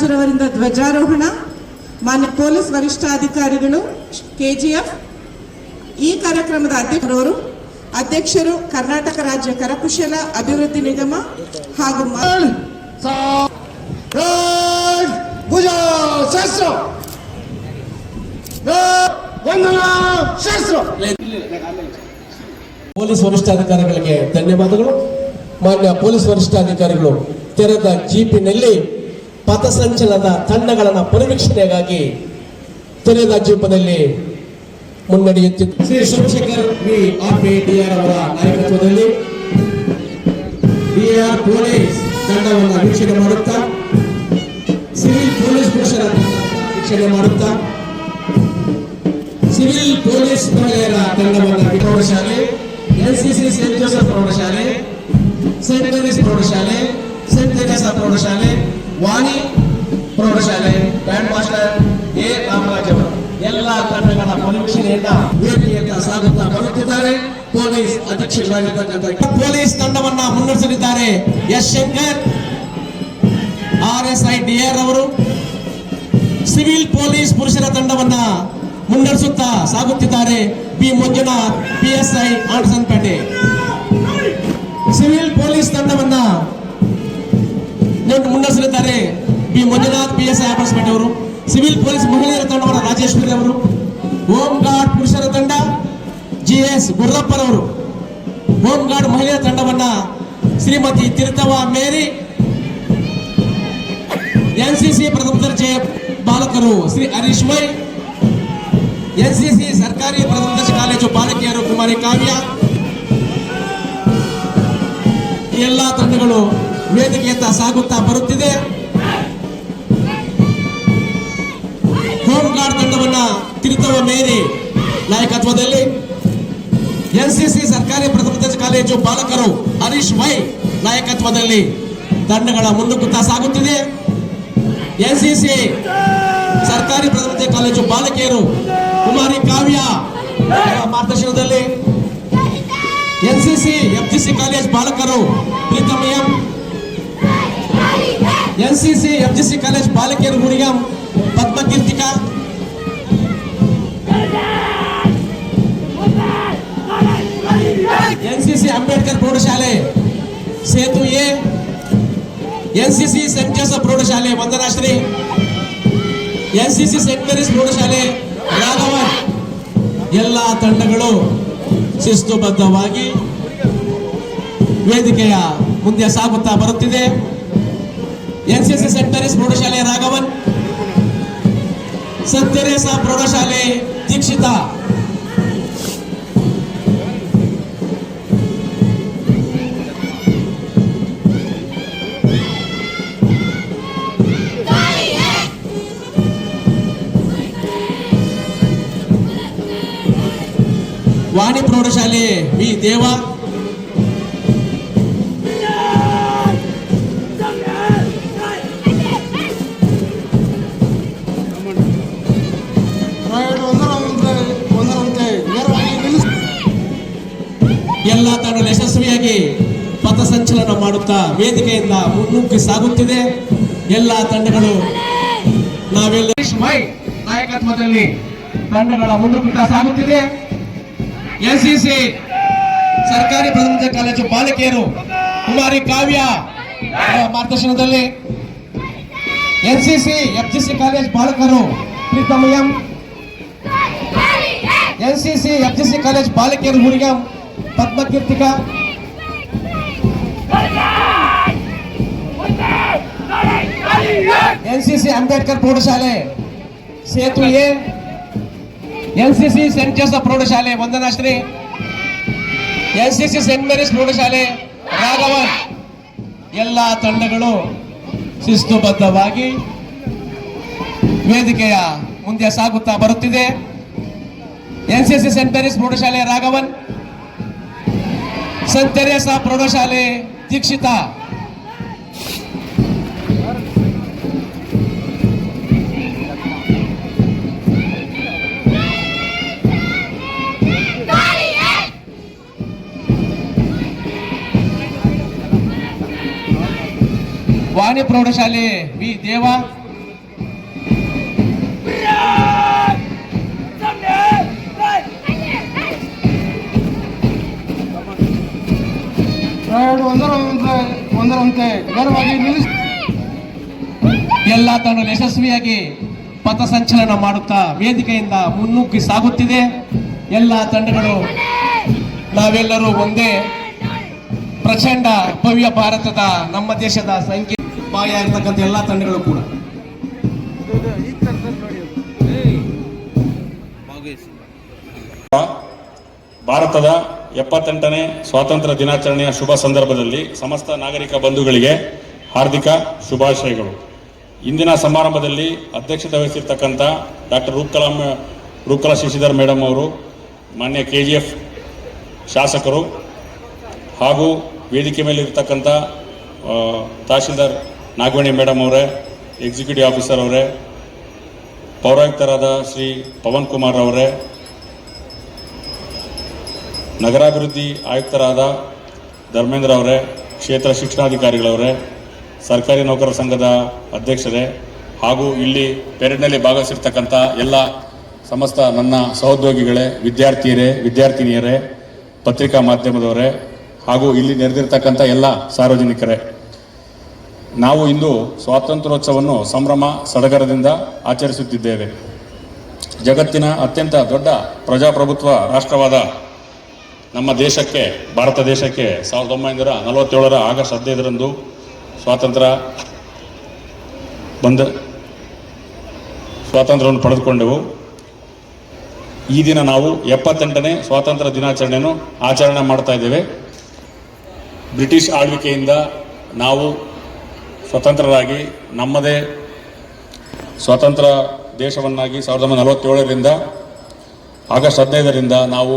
ರಾಜರವರಿಂದ ಧ್ವಜಾರೋಹಣ. ಮಾನ್ಯ ಪೊಲೀಸ್ ವರಿಷ್ಠಾಧಿಕಾರಿಗಳು KGF. ಈ ಕಾರ್ಯಕ್ರಮದ ಅಧ್ಯಕ್ಷರು ಕರ್ನಾಟಕ ರಾಜ್ಯ ಕರಕುಶಲ ಅಭಿವೃದ್ಧಿ ನಿಗಮ ಹಾಗೂ ಪೊಲೀಸ್ ವರಿಷ್ಠಾಧಿಕಾರಿಗಳಿಗೆ ಧನ್ಯವಾದಗಳು. ಮಾನ್ಯ ಪೊಲೀಸ್ ವರಿಷ್ಠಾಧಿಕಾರಿಗಳು ತೆರೆದ ಜೀಪಿನಲ್ಲಿ ಪಥಸಂಚಲನದ ತಂಡಗಳ ಪರಿವೀಕ್ಷಣೆಗಾಗಿ ತೆರೆದ ಜೀಪದಲ್ಲಿ ಮುನ್ನಡೆಯುತ್ತಿದ್ದು ಶ್ರೀ ಸೋಮಶೇಖರ್ ವಿ RPDR ಅವರ ನಾಯಕತ್ವದಲ್ಲಿ DR ಪೊಲೀಸ್ ತಂಡವನ್ನು ವೀಕ್ಷಣೆ ಮಾಡುತ್ತಾ ಸಿವಿಲ್ ಪೊಲೀಸ್ ಪುರುಷರ ವೀಕ್ಷಣೆ ಮಾಡುತ್ತಾ ಸಿವಿಲ್ ಪೊಲೀಸ್ ಮಹಿಳೆಯರ ತಂಡವನ್ನು ಪ್ರೌಢಶಾಲೆ, NCC ಸೇಂಟ್ ಜೋಸೆಫ್ ಪ್ರೌಢಶಾಲೆ, ಸೇಂಟ್ ಮೇರೀಸ್ ಪ್ರೌಢಶಾಲೆ, ಸೇಂಟ್ ತೆರೇಸಾ ಪ್ರೌಢಶಾಲೆ, ವಾಣಿ ಪ್ರೌಢಶಾಲೆ, ಬ್ಯಾಂಡ್ ಮಾಸ್ಟರ್ A ರಾಮರಾಜ್ ಅವರು ಎಲ್ಲ ತಂಡಗಳ ಪರಿವೀಕ್ಷಣೆಯಿಂದ ವೇದಿಕೆಯತ್ತ ಸಾಗುತ್ತಾ ಬರುತ್ತಿದ್ದಾರೆ. ಪೊಲೀಸ್ ಅಧೀಕ್ಷಕರಾಗಿರ್ತಕ್ಕಂಥ ಪೊಲೀಸ್ ತಂಡವನ್ನ ಮುನ್ನಡೆಸಲಿದ್ದಾರೆ S ಶಂಕರ್. RSI DR ಅವರು ಸಿವಿಲ್ ಪೊಲೀಸ್ ಪುರುಷರ ತಂಡವನ್ನ ಮುನ್ನಡೆಸುತ್ತಾ ಸಾಗುತ್ತಿದ್ದಾರೆ B Manjunath PSI Andersonpet. Civil police ತಂಡವನ್ನ ಮುನ್ನಡೆಸಲಿದ್ದಾರೆ B ಮಂಜುನಾಥ್ PSI ಆಂಡಸನ್ಪೇಟೆ ಅವರು. ಸಿವಿಲ್ ಪೊಲೀಸ್ ಮಹಿಳೆಯರ ತಂಡವನ್ನು ರಾಜೇಶ್ವರಿ ಅವರು. ಹೋಮ್ ಗಾರ್ಡ್ ಪುರುಷರ ತಂಡ GS ಗುರ್ರಪ್ಪರವರು. ಹೋಮ್ ಗಾರ್ಡ್ ಮಹಿಳೆಯರ ತಂಡವನ್ನ ಶ್ರೀಮತಿ ತೀರ್ಥವ ಮೇರಿ. NCC ಪ್ರಥಮ ದರ್ಜೆ ಬಾಲಕರು ಶ್ರೀ ಹರೀಶ್ ಮೈ. NCC ಸರ್ಕಾರಿ ಪ್ರಥಮ ದರ್ಜೆ ಕಾಲೇಜು ಬಾಲಕಿಯರು ಕುಮಾರಿ ಕಾವ್ಯ. ಎಲ್ಲ ತಂಡಗಳು ವೇದಿಕೆಯತ್ತ ಸಾಗುತ್ತಾ ಬರುತ್ತಿದೆ. ಹೋಮ್ ಗಾರ್ಡ್ ತಂಡವನ್ನ ತೀರ್ಥವ ಮೇರಿ ನಾಯಕತ್ವದಲ್ಲಿ, NCC ಸರ್ಕಾರಿ ಪ್ರಥಮ ದರ್ಜೆ ಕಾಲೇಜು ಬಾಲಕರು ಹರೀಶ್ ವೈ ನಾಯಕತ್ವದಲ್ಲಿ ತಂಡಗಳ ಮುಂದಕ್ಕುತ್ತಾ ಸಾಗುತ್ತಿದೆ. NCC ಸರ್ಕಾರಿ ಪ್ರಥಮ ದರ್ಜೆ ಕಾಲೇಜು ಬಾಲಕಿಯರು ಕುಮಾರಿ ಕಾವ್ಯ ಮಾರ್ಗದರ್ಶನದಲ್ಲಿ, NCC FGC ಕಾಲೇಜ್ ಬಾಲಕರು ಪ್ರೀತಮ್ ಎಂ. NCC FGC ಕಾಲೇಜ್ ಬಾಲಕಿಯರು ಹುರಿಯಂ ಪದ್ಮಕೀರ್ತಿಕಾ. NCC ಅಂಬೇಡ್ಕರ್ ಪ್ರೌಢಶಾಲೆ Sethu A. NCC saint Joseph ಪ್ರೌಢಶಾಲೆ ವಂದನಾಶ್ರೀ. NCC ಸೇಂಟ್ ಮೇರೀಸ್ ಪ್ರೌಢಶಾಲೆ ರಾಘವನ್. ಎಲ್ಲ ತಂಡಗಳು ಶಿಸ್ತುಬದ್ಧವಾಗಿ ವೇದಿಕೆಯ ಮುಂದೆ ಸಾಗುತ್ತಾ ಬರುತ್ತಿದೆ. NCC ಸೇಂಟ್ ಮೇರೀಸ್ ಪ್ರೌಢಶಾಲೆ ರಾಘವನ್, ಸೇಂಟ್ ತೆರೇಸಾ ಪ್ರೌಢಶಾಲೆ ದೀಕ್ಷಿತಾ. ವಾಣಿ ಪ್ರೌಢಶಾಲೆ ವಿ ದೇವ. ಎಲ್ಲ ತಂಡಗಳು ಯಶಸ್ವಿಯಾಗಿ ಪಥಸಂಚಲನ ಮಾಡುತ್ತಾ ವೇದಿಕೆಯಿಂದ ಮುನ್ನುಗ್ಗಿ ಸಾಗುತ್ತಿದೆ. ಎಲ್ಲ ತಂಡಗಳು ನಾವೆಲ್ಲ ಮೈ ನಾಯಕತ್ವದಲ್ಲಿ ತಂಡಗಳ ಮುನ್ನುಗ್ಗುತ್ತಾ ಸಾಗುತ್ತಿದೆ. NCC ಸರ್ಕಾರಿ ಪ್ರಥಮ ದರ್ಜೆ ಕಾಲೇಜು ಬಾಲಕಿಯರು ಕುಮಾರಿ ಕಾವ್ಯ ಮಾರ್ಗದರ್ಶನದಲ್ಲಿ, NCC FGC ಕಾಲೇಜ್ ಬಾಲಕರು ಪ್ರೀತಮ್ ಎಂ. NCC FGC ಕಾಲೇಜ್ ಬಾಲಕಿಯರು ಹುರಿಯಂ ಪದ್ಮಕೀರ್ತಿಕಾ. NCC ಅಂಬೇಡ್ಕರ್ ಪ್ರೌಢಶಾಲೆ Sethu A. NCC saint Joseph ಪ್ರೌಢಶಾಲೆ ವಂದನಾಶ್ರೀ. NCC ಸೇಂಟ್ ಮೇರೀಸ್ ಪ್ರೌಢಶಾಲೆ ರಾಘವನ್. ಎಲ್ಲ ತಂಡಗಳು ಶಿಸ್ತುಬದ್ಧವಾಗಿ ವೇದಿಕೆಯ ಮುಂದೆ ಸಾಗುತ್ತಾ ಬರುತ್ತಿದೆ. NCC ಸೇಂಟ್ ಮೇರೀಸ್ ಪ್ರೌಢಶಾಲೆ ರಾಘವನ್, ಸೇಂಟ್ ತೆರೇಸಾ ಪ್ರೌಢಶಾಲೆ ದೀಕ್ಷಿತಾ. ವಾಣಿ ಪ್ರೌಢಶಾಲೆ ವಿ ದೇವ, ಒಂದರಂತೆ ನೇರವಾಗಿ ನಿಲ್ಲಿಸಿ ಎಲ್ಲ ತಂಡಗಳು ಯಶಸ್ವಿಯಾಗಿ ಪಥಸಂಚಲನ ಮಾಡುತ್ತಾ ವೇದಿಕೆಯಿಂದ ಮುನ್ನುಗ್ಗಿ ಸಾಗುತ್ತಿದೆ. ಎಲ್ಲ ತಂಡಗಳು ನಾವೆಲ್ಲರೂ ಒಂದೇ ಪ್ರಚಂಡ ಭವ್ಯ ಭಾರತದ ನಮ್ಮ ದೇಶದ ಸಂಖ್ಯೆ ಭಾಗಿಯಾಗಿರ್ತಕ್ಕಂಥ ಎಲ್ಲ ತಂಡಗಳು ಕೂಡ ಭಾರತದ 78ನೇ ಸ್ವಾತಂತ್ರ್ಯ ದಿನಾಚರಣೆಯ ಶುಭ ಸಂದರ್ಭದಲ್ಲಿ ಸಮಸ್ತ ನಾಗರಿಕ ಬಂಧುಗಳಿಗೆ ಹಾರ್ದಿಕ ಶುಭಾಶಯಗಳು. ಇಂದಿನ ಸಮಾರಂಭದಲ್ಲಿ ಅಧ್ಯಕ್ಷತೆ ವಹಿಸಿರ್ತಕ್ಕಂಥ ಡಾಕ್ಟರ್ ರೂಪಕಲಾ ಶಶಿಧರ್ ಮೇಡಮ್ ಅವರು, ಮಾನ್ಯ KGF ಶಾಸಕರು ಹಾಗೂ ವೇದಿಕೆ ಮೇಲೆ ಇರ್ತಕ್ಕಂಥ ತಹಶೀಲ್ದಾರ್ ನಾಗವೇಣಿ ಮೇಡಮ್ ಅವರೇ, ಎಕ್ಸಿಕ್ಯೂಟಿವ್ ಆಫೀಸರ್ ಅವರೇ, ಪೌರಾಯುಕ್ತರಾದ ಶ್ರೀ ಪವನ್ ಕುಮಾರ್ ಅವರೇ, ನಗರಾಭಿವೃದ್ಧಿ ಆಯುಕ್ತರಾದ ಧರ್ಮೇಂದ್ರ ಅವರೇ, ಕ್ಷೇತ್ರ ಶಿಕ್ಷಣಾಧಿಕಾರಿಗಳವರೇ, ಸರ್ಕಾರಿ ನೌಕರರ ಸಂಘದ ಅಧ್ಯಕ್ಷರೇ ಹಾಗೂ ಇಲ್ಲಿ ಪೆರೇಡ್ನಲ್ಲಿ ಭಾಗವಹಿಸಿರ್ತಕ್ಕಂಥ ಎಲ್ಲ ಸಮಸ್ತ ನನ್ನ ಸಹೋದ್ಯೋಗಿಗಳೇ, ವಿದ್ಯಾರ್ಥಿಯರೇ, ವಿದ್ಯಾರ್ಥಿನಿಯರೇ, ಪತ್ರಿಕಾ ಮಾಧ್ಯಮದವರೇ ಹಾಗೂ ಇಲ್ಲಿ ನೆರೆದಿರ್ತಕ್ಕಂಥ ಎಲ್ಲ ಸಾರ್ವಜನಿಕರೇ, ನಾವು ಇಂದು ಸ್ವಾತಂತ್ರ್ಯೋತ್ಸವವನ್ನು ಸಂಭ್ರಮ ಸಡಗರದಿಂದ ಆಚರಿಸುತ್ತಿದ್ದೇವೆ. ಜಗತ್ತಿನ ಅತ್ಯಂತ ದೊಡ್ಡ ಪ್ರಜಾಪ್ರಭುತ್ವ ರಾಷ್ಟ್ರವಾದ ನಮ್ಮ ದೇಶಕ್ಕೆ, ಭಾರತ ದೇಶಕ್ಕೆ 1947 ಆಗಸ್ಟ್ 15ರಂದು ಸ್ವಾತಂತ್ರ್ಯವನ್ನು ಪಡೆದುಕೊಂಡೆವು. ಈ ದಿನ ನಾವು 78ನೇ ಸ್ವಾತಂತ್ರ್ಯ ದಿನಾಚರಣೆಯನ್ನು ಆಚರಣೆ ಮಾಡ್ತಾ ಇದ್ದೇವೆ. ಬ್ರಿಟಿಷ್ ಆಳ್ವಿಕೆಯಿಂದ ನಾವು ಸ್ವತಂತ್ರರಾಗಿ ನಮ್ಮದೇ ಸ್ವತಂತ್ರ ದೇಶವನ್ನಾಗಿ 1947ರಿಂದ ಆಗಸ್ಟ್ 15ರಿಂದ ನಾವು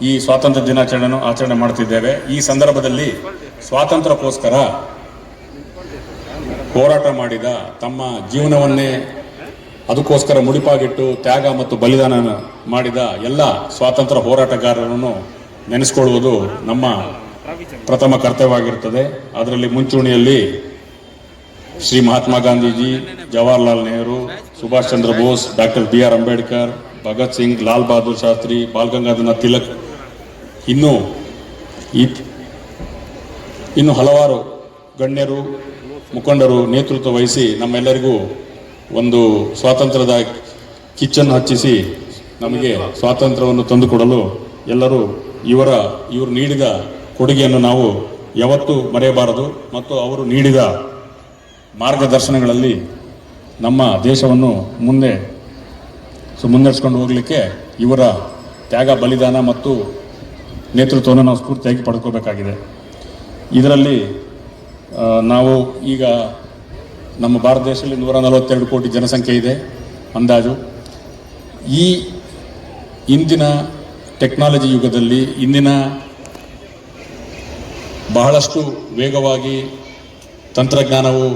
ಈ ಸ್ವಾತಂತ್ರ್ಯ ದಿನಾಚರಣೆಯನ್ನು ಆಚರಣೆ ಮಾಡ್ತಿದ್ದೇವೆ. ಈ ಸಂದರ್ಭದಲ್ಲಿ ಸ್ವಾತಂತ್ರ್ಯಕ್ಕೋಸ್ಕರ ಹೋರಾಟ ಮಾಡಿದ, ತಮ್ಮ ಜೀವನವನ್ನೇ ಅದಕ್ಕೋಸ್ಕರ ಮುಡಿಪಾಗಿಟ್ಟು ತ್ಯಾಗ ಮತ್ತು ಬಲಿದಾನ ಮಾಡಿದ ಎಲ್ಲ ಸ್ವಾತಂತ್ರ್ಯ ಹೋರಾಟಗಾರರನ್ನು ನೆನೆಸ್ಕೊಳ್ಳುವುದು ನಮ್ಮ ಪ್ರಥಮ ಕರ್ತವ್ಯವಾಗಿರುತ್ತದೆ. ಅದರಲ್ಲಿ ಮುಂಚೂಣಿಯಲ್ಲಿ ಶ್ರೀ ಮಹಾತ್ಮ ಗಾಂಧೀಜಿ, ಜವಾಹರ್ಲಾಲ್ ನೆಹರು, ಸುಭಾಷ್ ಚಂದ್ರ ಬೋಸ್, ಡಾಕ್ಟರ್ BR ಅಂಬೇಡ್ಕರ್, ಭಗತ್ ಸಿಂಗ್, ಲಾಲ್ ಬಹದ್ದೂರ್ ಶಾಸ್ತ್ರಿ, ಬಾಲ್ ಗಂಗಾಧರನಾಥ್ ತಿಲಕ್, ಇನ್ನು ಹಲವಾರು ಗಣ್ಯರು, ಮುಖಂಡರು ನೇತೃತ್ವ ವಹಿಸಿ ನಮ್ಮೆಲ್ಲರಿಗೂ ಒಂದು ಸ್ವಾತಂತ್ರ್ಯದ ಕಿಚ್ಚನ್ನು ಹಚ್ಚಿಸಿ ನಮಗೆ ಸ್ವಾತಂತ್ರ್ಯವನ್ನು ತಂದುಕೊಡಲು ಎಲ್ಲರೂ ಇವರು ನೀಡಿದ ಕೊಡುಗೆಯನ್ನು ನಾವು ಯಾವತ್ತೂ ಮರೆಯಬಾರದು ಮತ್ತು ಅವರು ನೀಡಿದ ಮಾರ್ಗದರ್ಶನಗಳಲ್ಲಿ ನಮ್ಮ ದೇಶವನ್ನು ಮುನ್ನಡೆಸ್ಕೊಂಡು ಹೋಗಲಿಕ್ಕೆ ಇವರ ತ್ಯಾಗ, ಬಲಿದಾನ ಮತ್ತು ನೇತೃತ್ವವನ್ನು ನಾವು ಸ್ಫೂರ್ತಿಯಾಗಿ ಪಡ್ಕೋಬೇಕಾಗಿದೆ. ಇದರಲ್ಲಿ ನಾವು ಈಗ ನಮ್ಮ ಭಾರತ ದೇಶದಲ್ಲಿ 142 ಕೋಟಿ ಜನಸಂಖ್ಯೆ ಇದೆ ಅಂದಾಜು. ಈ ಇಂದಿನ ಟೆಕ್ನಾಲಜಿ ಯುಗದಲ್ಲಿ, ಇಂದಿನ ಬಹಳಷ್ಟು ವೇಗವಾಗಿ ತಂತ್ರಜ್ಞಾನವು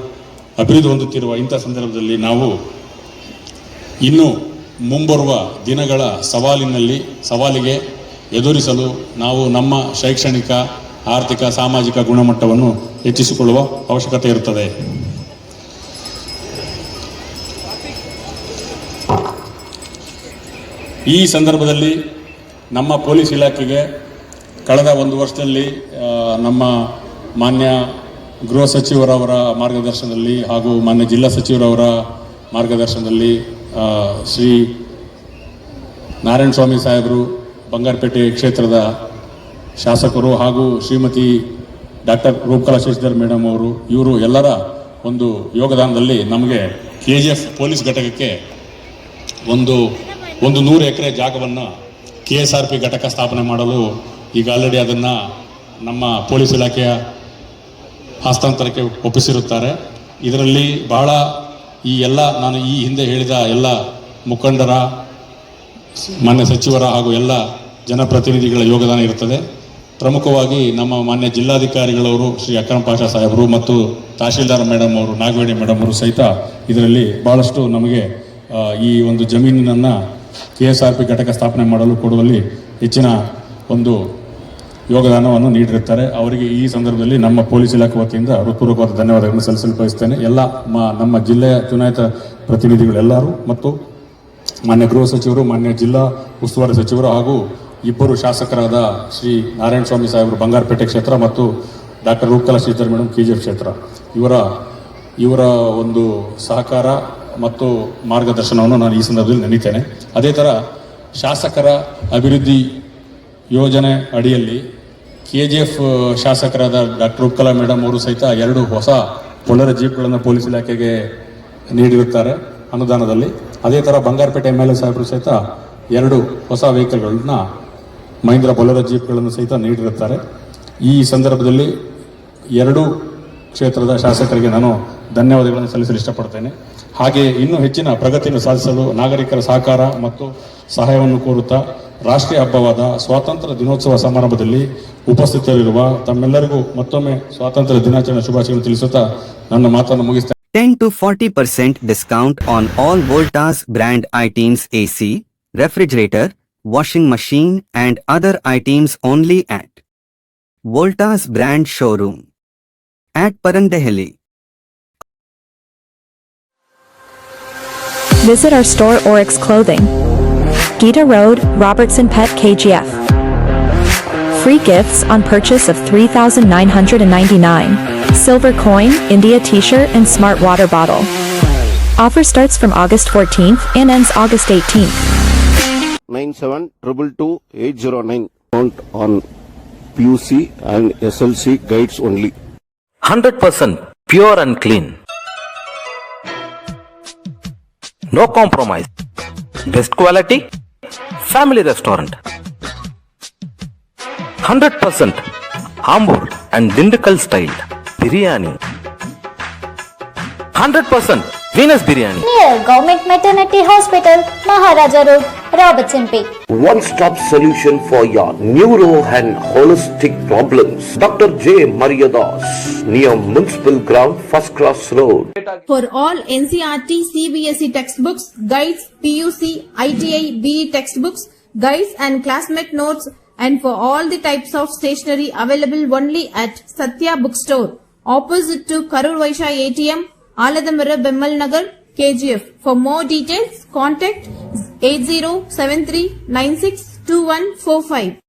ಅಭಿವೃದ್ಧಿ ಹೊಂದುತ್ತಿರುವ ಇಂಥ ಸಂದರ್ಭದಲ್ಲಿ ನಾವು ಇನ್ನು ಮುಂಬರುವ ದಿನಗಳ ಸವಾಲಿಗೆ ಎದುರಿಸಲು ನಾವು ನಮ್ಮ ಶೈಕ್ಷಣಿಕ, ಆರ್ಥಿಕ, ಸಾಮಾಜಿಕ ಗುಣಮಟ್ಟವನ್ನು ಹೆಚ್ಚಿಸಿಕೊಳ್ಳುವ ಅವಶ್ಯಕತೆ ಇರುತ್ತದೆ. ಈ ಸಂದರ್ಭದಲ್ಲಿ ನಮ್ಮ ಪೊಲೀಸ್ ಇಲಾಖೆಗೆ ಕಳೆದ ಒಂದು ವರ್ಷದಲ್ಲಿ ನಮ್ಮ ಮಾನ್ಯ ಗೃಹ ಸಚಿವರವರ ಮಾರ್ಗದರ್ಶನದಲ್ಲಿ ಹಾಗೂ ಮಾನ್ಯ ಜಿಲ್ಲಾ ಸಚಿವರವರ ಮಾರ್ಗದರ್ಶನದಲ್ಲಿ ಶ್ರೀ ನಾರಾಯಣ ಸ್ವಾಮಿ ಸಾಹೇಬರು, ಬಂಗಾರಪೇಟೆ ಕ್ಷೇತ್ರದ ಶಾಸಕರು ಹಾಗೂ ಶ್ರೀಮತಿ ಡಾಕ್ಟರ್ ರೂಪಕಲಾ ಶಶಿಧರ್ ಮೇಡಮ್ ಅವರು, ಇವರು ಎಲ್ಲರ ಒಂದು ಯೋಗದಾನದಲ್ಲಿ ನಮಗೆ KGF ಪೊಲೀಸ್ ಘಟಕಕ್ಕೆ ಒಂದು 100 ಎಕರೆ ಜಾಗವನ್ನು KSRP ಘಟಕ ಸ್ಥಾಪನೆ ಮಾಡಲು ಈಗ ಆಲ್ರೆಡಿ ಅದನ್ನು ನಮ್ಮ ಪೊಲೀಸ್ ಇಲಾಖೆಯ ಹಸ್ತಾಂತರಕ್ಕೆ ಒಪ್ಪಿಸಿರುತ್ತಾರೆ. ಇದರಲ್ಲಿ ಬಹಳ ನಾನು ಈ ಹಿಂದೆ ಹೇಳಿದ ಎಲ್ಲ ಮುಖಂಡರ, ಮಾನ್ಯ ಸಚಿವರ ಹಾಗೂ ಎಲ್ಲ ಜನಪ್ರತಿನಿಧಿಗಳ ಯೋಗದಾನ ಇರುತ್ತದೆ. ಪ್ರಮುಖವಾಗಿ ನಮ್ಮ ಮಾನ್ಯ ಜಿಲ್ಲಾಧಿಕಾರಿಗಳವರು ಶ್ರೀ ಅಕ್ರಮ್ ಪಾಷಾ ಸಾಹೇಬರು ಮತ್ತು ತಹಶೀಲ್ದಾರ್ ಮೇಡಮ್ ಅವರು, ನಾಗವೇಣಿ ಮೇಡಮ್ ಅವರು ಸಹಿತ ಇದರಲ್ಲಿ ಬಹಳಷ್ಟು ನಮಗೆ ಈ ಒಂದು ಜಮೀನನ್ನು KSRP ಘಟಕ ಸ್ಥಾಪನೆ ಮಾಡಲು ಕೊಡುವಲ್ಲಿ ಹೆಚ್ಚಿನ ಒಂದು ಯೋಗದಾನವನ್ನು ನೀಡಿರುತ್ತಾರೆ. ಅವರಿಗೆ ಈ ಸಂದರ್ಭದಲ್ಲಿ ನಮ್ಮ ಪೊಲೀಸ್ ಇಲಾಖೆ ವತಿಯಿಂದ ಹೃತ್ಪೂರ್ವಕವಾದ ಧನ್ಯವಾದಗಳನ್ನು ಸಲ್ಲಿಸಲು ಬಯಸ್ತೇನೆ. ಎಲ್ಲ ನಮ್ಮ ಜಿಲ್ಲೆಯ ಚುನಾಯಿತ ಪ್ರತಿನಿಧಿಗಳೆಲ್ಲರೂ ಮತ್ತು ಮಾನ್ಯ ಗೃಹ ಸಚಿವರು, ಮಾನ್ಯ ಜಿಲ್ಲಾ ಉಸ್ತುವಾರಿ ಸಚಿವರು ಹಾಗೂ ಇಬ್ಬರು ಶಾಸಕರಾದ ಶ್ರೀ ನಾರಾಯಣ ಸ್ವಾಮಿ ಸಾಹೇಬರು ಬಂಗಾರಪೇಟೆ ಕ್ಷೇತ್ರ ಮತ್ತು doctor Roopakala Shridhar madam KGF ಕ್ಷೇತ್ರ ಇವರ ಒಂದು ಸಹಕಾರ ಮತ್ತು ಮಾರ್ಗದರ್ಶನವನ್ನು ನಾನು ಈ ಸಂದರ್ಭದಲ್ಲಿ ನೆನೀತೇನೆ. ಅದೇ ಥರ ಶಾಸಕರ ಅಭಿವೃದ್ಧಿ ಯೋಜನೆ ಅಡಿಯಲ್ಲಿ KGF ಶಾಸಕರಾದ ಡಾಕ್ಟರ್ ರೂಪಕಲಾ ಮೇಡಮ್ ಅವರು ಸಹಿತ 2 ಹೊಸ ಬೊಲೆರೋ ಜೀಪ್ಗಳನ್ನು ಪೊಲೀಸ್ ಇಲಾಖೆಗೆ ನೀಡಿರುತ್ತಾರೆ ಅನುದಾನದಲ್ಲಿ. ಅದೇ ಥರ ಬಂಗಾರಪೇಟೆ MLA ಸಾಹೇಬರು ಸಹಿತ 2 ಹೊಸ ವೆಹಿಕಲ್ಗಳನ್ನ ಮಹೀಂದ್ರ ಬೊಲೆರೋ ಜೀಪ್ಗಳನ್ನು ಸಹಿತ ನೀಡಿರುತ್ತಾರೆ. ಈ ಸಂದರ್ಭದಲ್ಲಿ 2 ಕ್ಷೇತ್ರದ ಶಾಸಕರಿಗೆ ನಾನು ಧನ್ಯವಾದಗಳನ್ನು ಸಲ್ಲಿಸಲು ಇಷ್ಟಪಡ್ತೇನೆ. ಹಾಗೆ ಇನ್ನೂ ಹೆಚ್ಚಿನ ಪ್ರಗತಿಯನ್ನು ಸಾಧಿಸಲು ನಾಗರಿಕರ ಸಹಕಾರ ಮತ್ತು ಸಹಾಯವನ್ನು ಕೋರುತ್ತಾ ರಾಷ್ಟ್ರೀಯ ಹಬ್ಬವಾದ ಸ್ವಾತಂತ್ರ್ಯ ದಿನೋತ್ಸವ ಸಮಾರಂಭದಲ್ಲಿ ಉಪಸ್ಥಿತರಿರುವ ತಮ್ಮೆಲ್ಲರಿಗೂ ಮತ್ತೊಮ್ಮೆ ಸ್ವಾತಂತ್ರ್ಯ ದಿನಾಚರಣೆ ಶುಭಾಶಯಗಳನ್ನು ತಿಳಿಸುತ್ತಾ ನನ್ನ ಮಾತನ್ನು ಮುಗಿಸ್ತೇನೆ. 10 to 40% discount on all Voltas brand items, AC, refrigerator, washing machine and other items only at Voltas brand showroom at Parandehali. Visit our store Oryx Clothing, Gita Road, Robertson Pet, KGF. Free gifts on purchase of $3,999. Silver coin, India t-shirt and smart water bottle. Offer starts from August 14th and ends August 18th. 97222809. Count on PUC and SLC guides only. 100% pure and clean. No compromise. Best quality. Family restaurant. 100% Ambur and Dindukal style. Biryani. 100% Venus Biryani. Near Government Maternity Hospital, Maharaja Road, Robertson Peak. One-stop solution for your neuro and holistic problems. Dr. J. Mariadas, near Municipal Ground, First Cross Road. For all NCERT, CBSE textbooks, guides, PUC, ITI, BE textbooks, guides and classmate notes, and for all the types of stationery available only at Satya Bookstore, opposite to Karur Vaishya ATM, Aladamara, Bemmal Nagar, KGF. For more details, contact 8073962145.